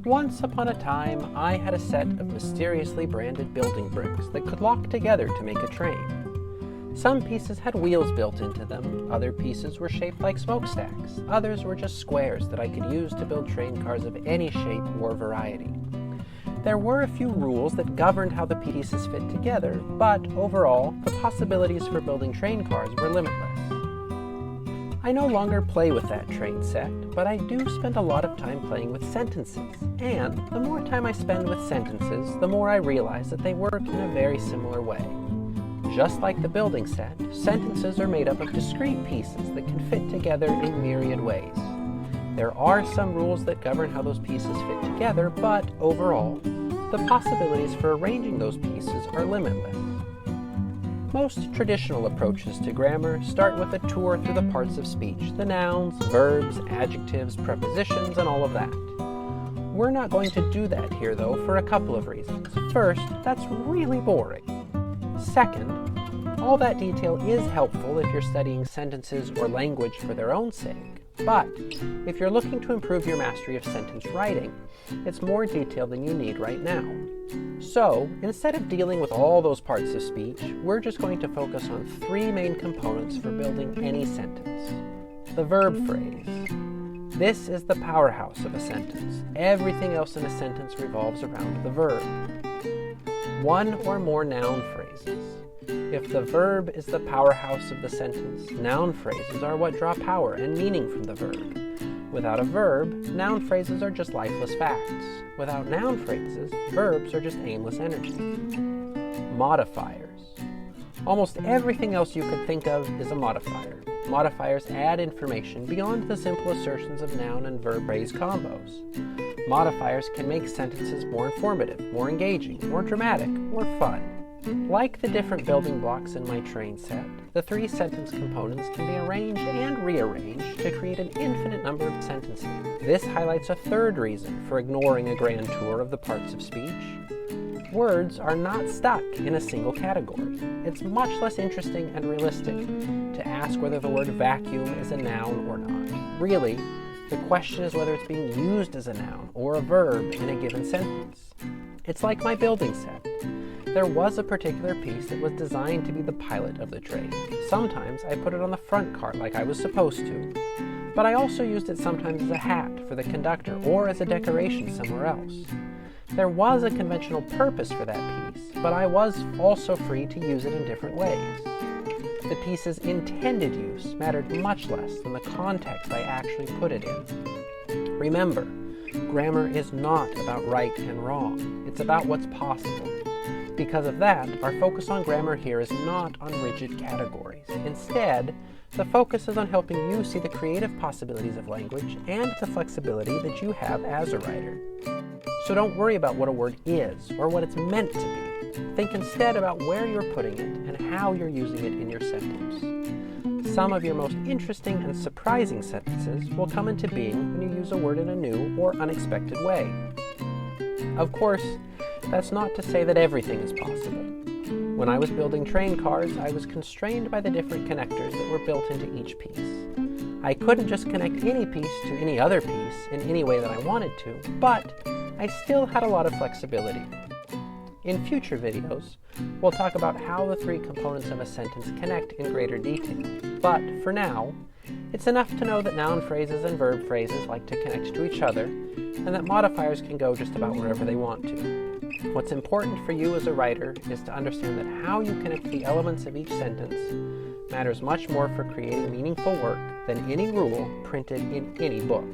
Once upon a time, I had a set of mysteriously branded building bricks that could lock together to make a train. Some pieces had wheels built into them, other pieces were shaped like smokestacks, others were just squares that I could use to build train cars of any shape or variety. There were a few rules that governed how the pieces fit together, but overall, the possibilities for building train cars were limitless. I no longer play with that train set, but I do spend a lot of time playing with sentences, and the more time I spend with sentences, the more I realize that they work in a very similar way. Just like the building set, sentences are made up of discrete pieces that can fit together in myriad ways. There are some rules that govern how those pieces fit together, but overall, the possibilities for arranging those pieces are limitless. Most traditional approaches to grammar start with a tour through the parts of speech, the nouns, verbs, adjectives, prepositions, and all of that. We're not going to do that here, though, for a couple of reasons. First, that's really boring. Second, all that detail is helpful if you're studying sentences or language for their own sake. But if you're looking to improve your mastery of sentence writing, it's more detail than you need right now. So, instead of dealing with all those parts of speech, we're just going to focus on three main components for building any sentence. The verb phrase. This is the powerhouse of a sentence. Everything else in a sentence revolves around the verb. One or more noun phrases. If the verb is the powerhouse of the sentence, noun phrases are what draw power and meaning from the verb. Without a verb, noun phrases are just lifeless facts. Without noun phrases, verbs are just aimless energy. Modifiers. Almost everything else you could think of is a modifier. Modifiers add information beyond the simple assertions of noun and verb phrase combos. Modifiers can make sentences more informative, more engaging, more dramatic, or fun. Like the different building blocks in my train set, the three sentence components can be arranged and rearranged to create an infinite number of sentences. This highlights a third reason for ignoring a grand tour of the parts of speech. Words are not stuck in a single category. It's much less interesting and realistic to ask whether the word vacuum is a noun or not. Really, the question is whether it's being used as a noun or a verb in a given sentence. It's like my building set. There was a particular piece that was designed to be the pilot of the train. Sometimes I put it on the front car like I was supposed to, but I also used it sometimes as a hat for the conductor or as a decoration somewhere else. There was a conventional purpose for that piece, but I was also free to use it in different ways. The piece's intended use mattered much less than the context I actually put it in. Remember, grammar is not about right and wrong. It's about what's possible. Because of that, our focus on grammar here is not on rigid categories. Instead, the focus is on helping you see the creative possibilities of language and the flexibility that you have as a writer. So don't worry about what a word is or what it's meant to be. Think instead about where you're putting it and how you're using it in your sentence. Some of your most interesting and surprising sentences will come into being when you use a word in a new or unexpected way. Of course, that's not to say that everything is possible. When I was building train cars, I was constrained by the different connectors that were built into each piece. I couldn't just connect any piece to any other piece in any way that I wanted to, but I still had a lot of flexibility. In future videos, we'll talk about how the three components of a sentence connect in greater detail. But for now, it's enough to know that noun phrases and verb phrases like to connect to each other, and that modifiers can go just about wherever they want to. What's important for you as a writer is to understand that how you connect the elements of each sentence matters much more for creating meaningful work than any rule printed in any book.